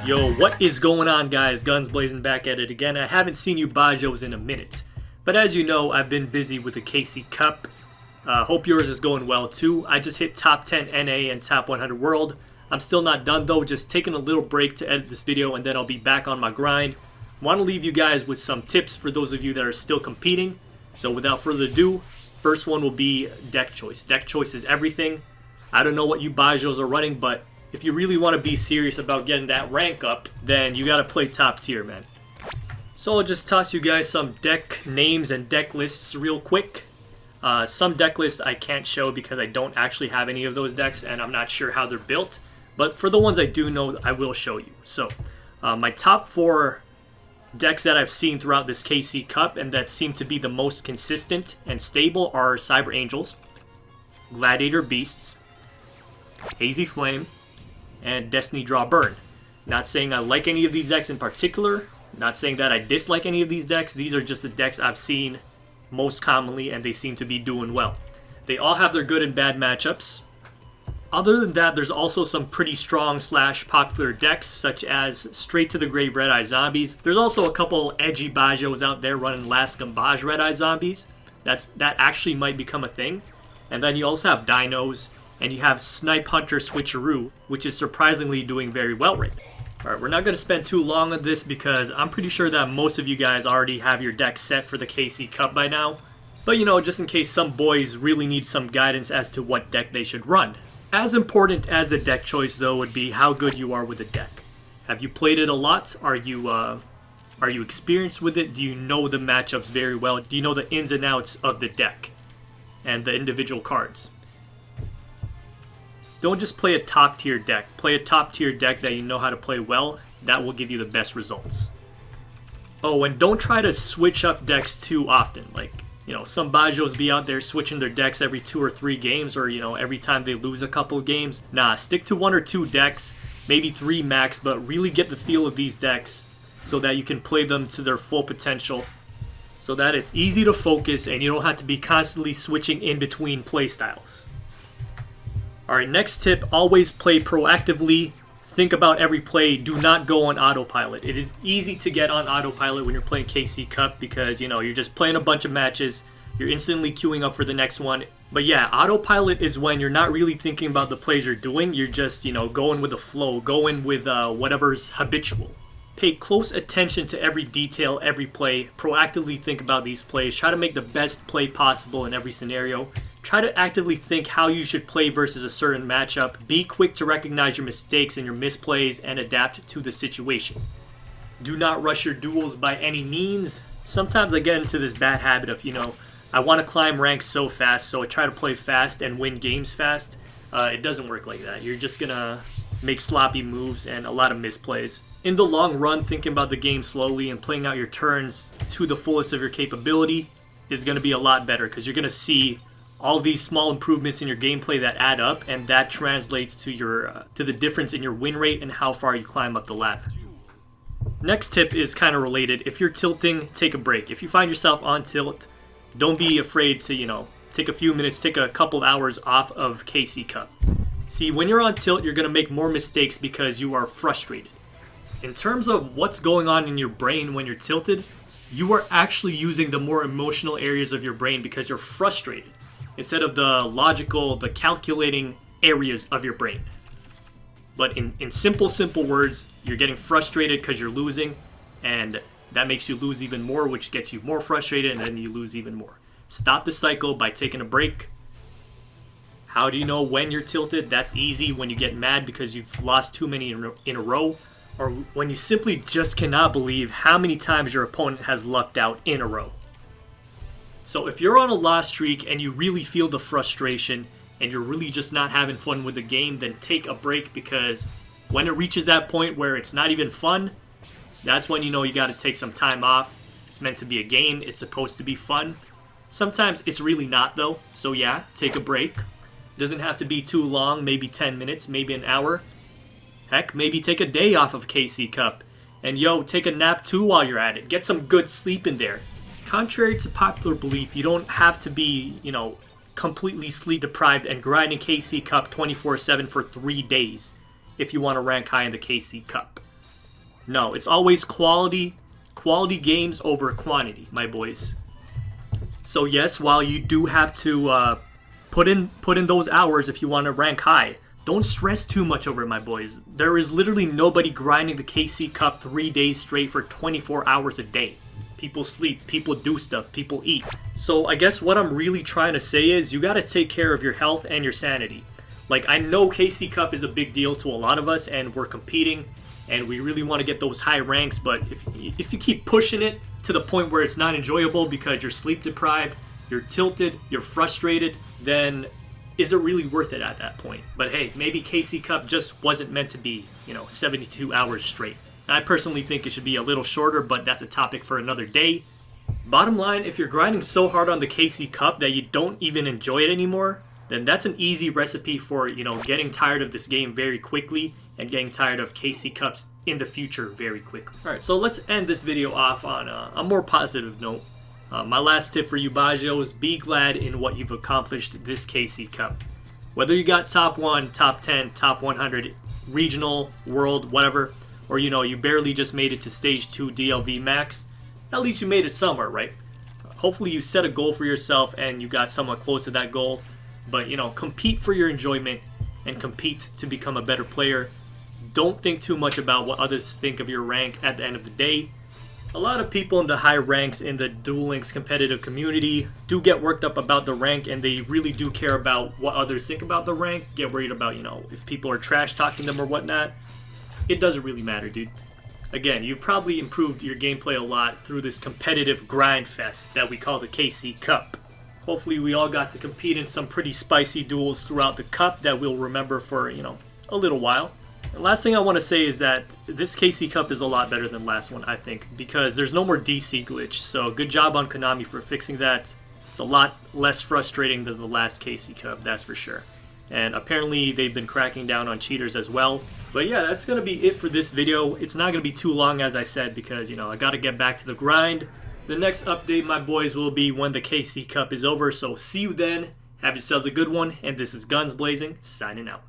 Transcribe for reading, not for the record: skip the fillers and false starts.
Yo, what is going on, guys? Guns blazing back at it again. I haven't seen you Bajos in a minute, but as you know, I've been busy with the KC Cup. Hope yours is going well too. I just hit top 10 NA and top 100 world. I'm still not done though, just taking a little break to edit this video and then I'll be back on my grind. Want to leave you guys with some tips for those of you that are still competing. So without further ado, first one will be deck choice. Deck choice is everything. I don't know what you Bajos are running, but if you really want to be serious about getting that rank up, then you got to play top tier, man. So I'll just toss you guys some deck names and deck lists real quick. Some deck lists I can't show because I don't actually have any of those decks and I'm not sure how they're built. But for the ones I do know, I will show you. So my top 4 decks that I've seen throughout this KC Cup and that seem to be the most consistent and stable are Cyber Angels, Gladiator Beasts, Hazy Flame, and Destiny Draw Burn. Not saying I like any of these decks in particular, not saying that I dislike any of these decks. These are just the decks I've seen most commonly and they seem to be doing well. They all have their good and bad matchups. Other than that, there's also some pretty strong / popular decks such as Straight to the Grave Red Eye Zombies. There's also a couple edgy Bajos out there running Last Gambage Red Eye Zombies. That actually might become a thing. And then you also have Dinos, and you have Snipe Hunter Switcheroo, which is surprisingly doing very well right now. Alright, we're not going to spend too long on this because I'm pretty sure that most of you guys already have your deck set for the KC Cup by now. But you know, just in case some boys really need some guidance as to what deck they should run. As important as the deck choice though would be how good you are with the deck. Have you played it a lot? Are you experienced with it? Do you know the matchups very well? Do you know the ins and outs of the deck and the individual cards? Don't just play a top tier deck. Play a top tier deck that you know how to play well. That will give you the best results. Oh, and don't try to switch up decks too often. Like, you know, some Bajos be out there switching their decks every 2 or 3 games, or, you know, every time they lose a couple of games. Nah, stick to 1 or 2 decks, maybe 3 max, but really get the feel of these decks so that you can play them to their full potential, so that it's easy to focus and you don't have to be constantly switching in between playstyles. Alright, next tip, always play proactively. Think about every play. Do not go on autopilot. It is easy to get on autopilot when you're playing KC Cup because, you know, you're just playing a bunch of matches. You're instantly queuing up for the next one. But yeah, autopilot is when you're not really thinking about the plays you're doing. You're just, you know, going with the flow, going with whatever's habitual. Pay close attention to every detail, every play. Proactively think about these plays. Try to make the best play possible in every scenario. Try to actively think how you should play versus a certain matchup. Be quick to recognize your mistakes and your misplays and adapt to the situation. Do not rush your duels by any means. Sometimes I get into this bad habit of, you know, I want to climb ranks so fast, so I try to play fast and win games fast. It doesn't work like that. You're just gonna make sloppy moves and a lot of misplays. In the long run, thinking about the game slowly and playing out your turns to the fullest of your capability is going to be a lot better because you're going to see all these small improvements in your gameplay that add up, and that translates to the difference in your win rate and how far you climb up the ladder. Next tip is kind of related. If you're tilting, take a break. If you find yourself on tilt, don't be afraid to, you know, take a few minutes, take a couple of hours off of KC Cup. See, when you're on tilt, you're going to make more mistakes because you are frustrated. In terms of what's going on in your brain when you're tilted, you are actually using the more emotional areas of your brain because you're frustrated, instead of the logical, the calculating areas of your brain. But in simple words, you're getting frustrated because you're losing, and that makes you lose even more, which gets you more frustrated, and then you lose even more. Stop the cycle by taking a break. How do you know when you're tilted? That's easy when you get mad because you've lost too many in a row, or when you simply just cannot believe how many times your opponent has lucked out in a row. So if you're on a loss streak and you really feel the frustration and you're really just not having fun with the game, then take a break, because when it reaches that point where it's not even fun, that's when you know you got to take some time off. It's meant to be a game. It's supposed to be fun. Sometimes it's really not though. So yeah, take a break. Doesn't have to be too long, maybe 10 minutes, maybe an hour. Heck, maybe take a day off of KC Cup. And yo, take a nap too while you're at it. Get some good sleep in there. Contrary to popular belief, you don't have to be, you know, completely sleep deprived and grinding KC Cup 24/7 for 3 days if you want to rank high in the KC Cup. No, it's always quality games over quantity, my boys. So yes, while you do have to put in those hours if you want to rank high, don't stress too much over it, my boys. There is literally nobody grinding the KC Cup 3 days straight for 24 hours a day. People sleep, people do stuff, people eat. So I guess what I'm really trying to say is you gotta take care of your health and your sanity. Like, I know KC Cup is a big deal to a lot of us, and we're competing, and we really want to get those high ranks, but if you keep pushing it to the point where it's not enjoyable because you're sleep deprived, you're tilted, you're frustrated, then is it really worth it at that point? But hey, maybe KC Cup just wasn't meant to be, 72 hours straight. I personally think it should be a little shorter, but that's a topic for another day. Bottom line, if you're grinding so hard on the KC Cup that you don't even enjoy it anymore, then that's an easy recipe for, getting tired of this game very quickly and getting tired of KC Cups in the future very quickly. Alright, so let's end this video off on a more positive note. My last tip for you Bajos, be glad in what you've accomplished this KC Cup. Whether you got top 1, top 10, top 100, regional, world, whatever, or you barely just made it to stage 2 DLV max, at least you made it somewhere, right? Hopefully you set a goal for yourself and you got somewhat close to that goal. But, compete for your enjoyment and compete to become a better player. Don't think too much about what others think of your rank at the end of the day. A lot of people in the high ranks in the Duel Links competitive community do get worked up about the rank, and they really do care about what others think about the rank. Get worried about, if people are trash talking them or whatnot. It doesn't really matter, dude. Again, you've probably improved your gameplay a lot through this competitive grind fest that we call the KC Cup. Hopefully we all got to compete in some pretty spicy duels throughout the cup that we'll remember for, a little while. And last thing I want to say is that this KC Cup is a lot better than last one, I think, because there's no more DC glitch. So good job on Konami for fixing that. It's a lot less frustrating than the last KC Cup, that's for sure. And apparently they've been cracking down on cheaters as well. But yeah, that's going to be it for this video. It's not going to be too long, as I said, because, I got to get back to the grind. The next update, my boys, will be when the KC Cup is over, so see you then. Have yourselves a good one, and this is Guns Blazing, signing out.